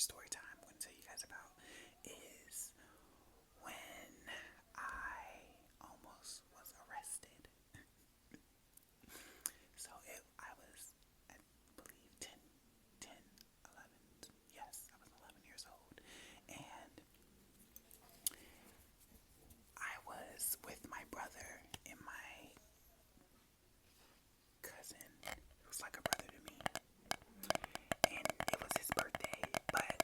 story time I'm going to tell you guys about is when I almost was arrested. I was, I believe, 11. Yes, I was 11 years old. And I was with my brother and my cousin, who's like a brother to me. And it was his birthday, but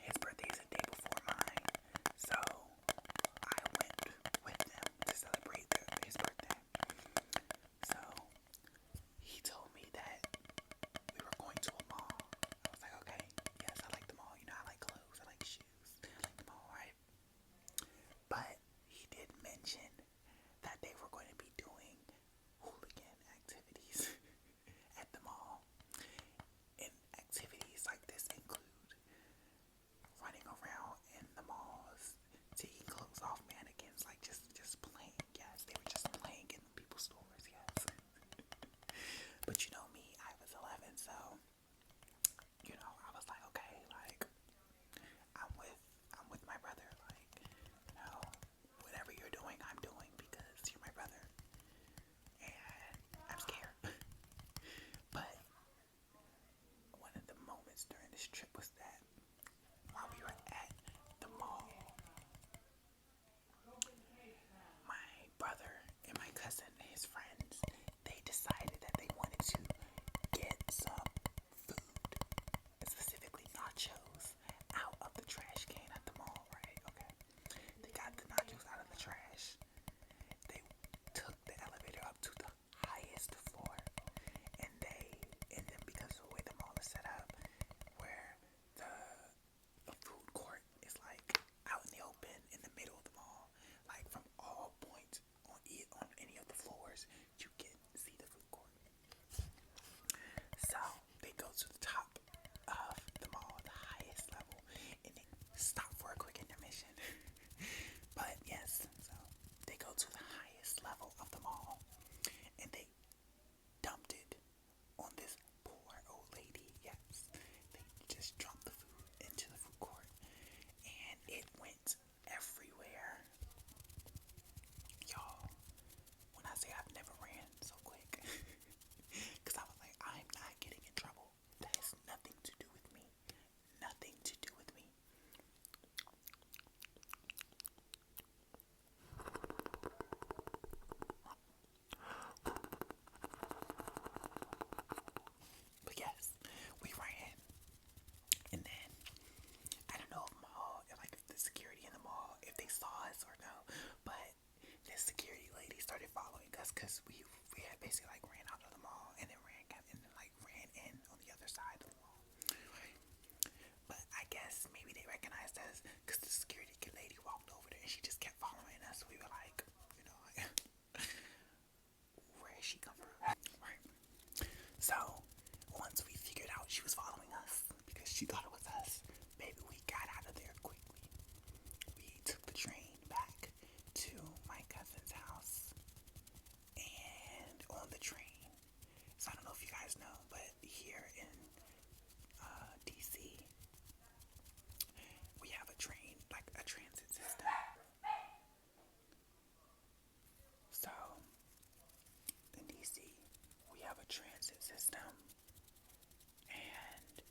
his birthday is a day before mine. So I went with them to celebrate his birthday. So he told me that we were going to a mall. I was like, okay, yes, I like the mall. You know, I like clothes, I like shoes, I like the mall, right? But he did mention that they were going to be doing hooligan activities at the mall. And activities like this include running around in the malls, taking clothes off mannequins, like just playing. Yes, they were just playing in people's stores. Yes. But you know me, I was 11, so I was like, okay, like I'm with I'm with my brother, like whatever you're doing, I'm doing because you're my brother, and I'm scared. But one of the moments during this trip was that while we were at the mall, my brother and my cousin and his friends, they decided that they wanted to get some food, specifically nachos, out of the trash can at the mall, right? Okay. They got the nachos out of the trash. They took the elevator up to the highest floor, and then because of the way the mall is set up, where the food court is like out in the open in the middle of the mall, like from all points on any of the floors, you can see the food court. So they go to the top of the mall, the highest level, and they stop for a quick intermission. But yes, so they go to the highest level of the mall, and they dumped it on this poor old lady. Yes, they just dropped the food into the food court, and it went everywhere. Y'all, when I say I've never ran so quick, because I was like, I'm not getting in trouble. That has nothing to do with me. Nothing to do with me. But yes, we ran. And then, I don't know if like the security in the mall, if they saw us or no, but this security lady started following us because we had basically like ran out of the mall and then ran in on the other side of the mall. But I guess maybe they recognized us because the security lady walked over there and she just kept following us. We were like, like, where is she come from? Right. So once we figured out she was following us because she thought it was us, maybe we got out of there quickly. We took the train back to my cousin's house, and on the train, so I don't know if you guys know, but here in DC, we have a train, like a transit system. So in DC, we have a transit system, and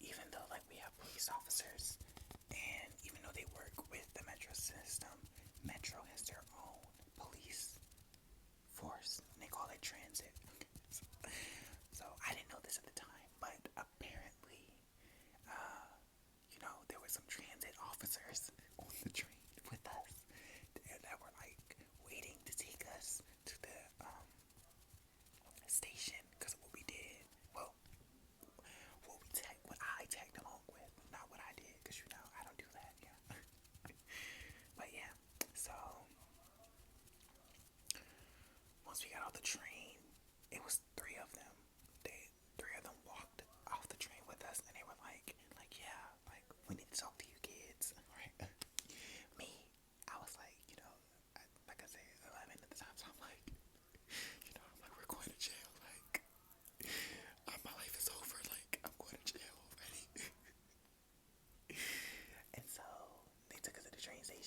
even though like we have police officers, and even though they work with the metro system, Metro has their own police force, and they call it transit. So I didn't know this at the time, but apparently, there were some transit officers on the train with us that were like waiting to take us to the station because of what we did. Well, what I tagged along with, not what I did, because I don't do that. Yeah. But yeah, so once we got off the train, it was three of them. Three of them walked off the train with us, and they were like, yeah, like we need to talk to you kids, right?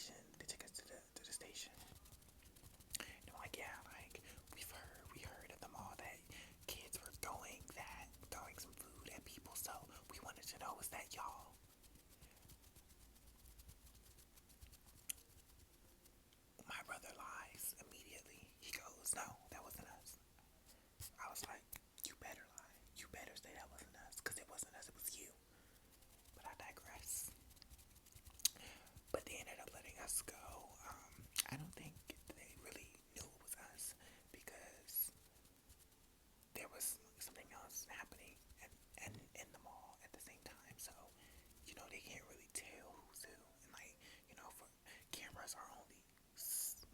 station. They took us to the station. And I'm like, yeah, like we heard at the mall that kids were throwing some food at people. So we wanted to know, was that y'all? My brother lies immediately. He goes, no, that wasn't us. I was like, you better lie. You better say that wasn't us, because it wasn't us, it was you. But I digress. But they ended up letting us go. I don't think they really knew it was us because there was something else happening and in the mall at the same time. So, they can't really tell who's who. And like, for cameras are only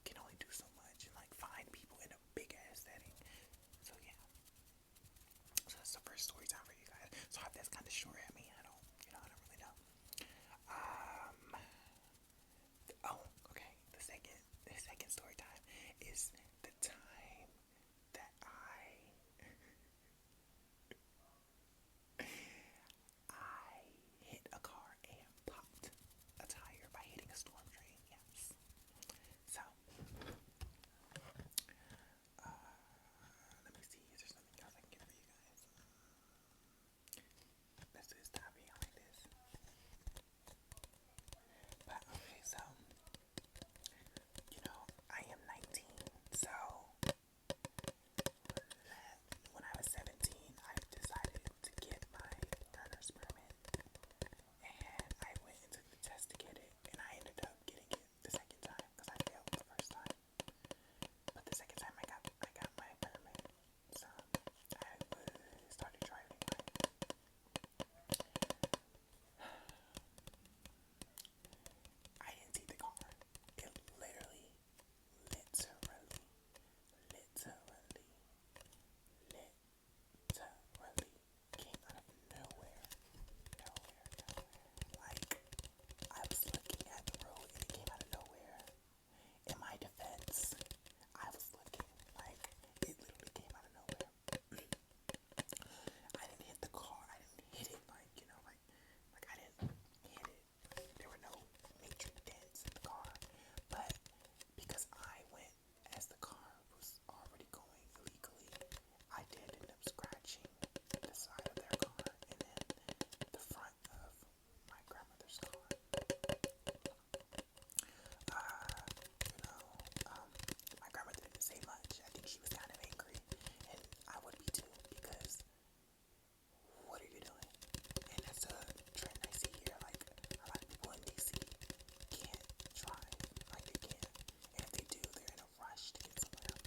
can only do so much and like find people in a big ass setting. So yeah. So that's the first story time for you guys. So I hope that's kind of short. I mean, I don't really know. Um, Oh, okay. The second story time is the time that I hit a car and popped a tire by hitting a storm drain. Yes. So, let me see. Is there something else I can get for you guys? Let's do this topic like this. But okay, so I am 19. So when I was 17, I decided to get my learner's permit, and I went and took the test to get it, and I ended up getting it the second time because I failed the first time. But the second time I got my permit, so I started driving. I didn't see the car. It literally, literally, literally, literally came out of nowhere. Like, I was looking at the road and it came out of nowhere. In my defense, I was looking, like, it literally came out of nowhere. I didn't hit the car. I didn't hit it, like, I didn't hit it. There were no major dents in the car. But because I went as the car was already going illegally, I did end up scratching the side of their car and then the front of my grandmother's car. My grandmother didn't say much. I think she was kind of angry, and I would be too, because what are you doing? And that's a trend I see here. Like, a lot of people in DC can't drive like they can, and if they do, they're in a rush to get somewhere.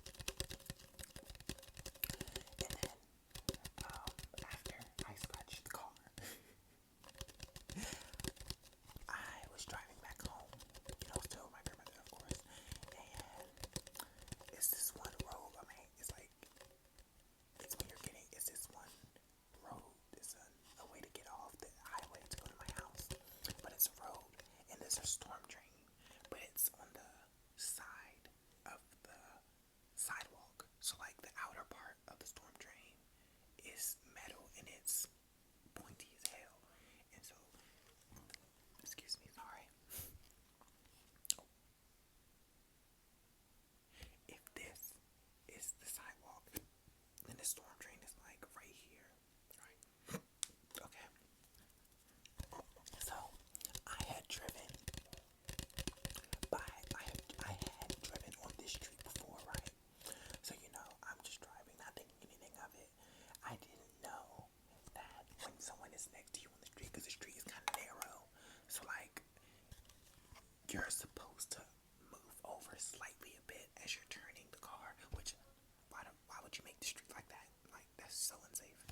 And then, after I scratched the car, I was driving back home, still with my grandmother, of course, and it's this one road. I mean, it's like, it's this one road. It's a way to get off the highway to go to my house, but it's a road, and there's a storm drain, but it's on the side of the sidewalk. So, like, the outer part of the storm drain is metal, and it's pointy as hell. And so, excuse me, sorry. If this is the sidewalk, then the storm drain is like right here, right? Okay. So I had driven on this street before, right? So I'm just driving, not thinking anything of it. I didn't know that when someone is next to you on the street, because the street is kind of narrow, so like you're supposed to move over slightly a bit as you're turning the car, which why would you make the street like that? Like, that's so unsafe.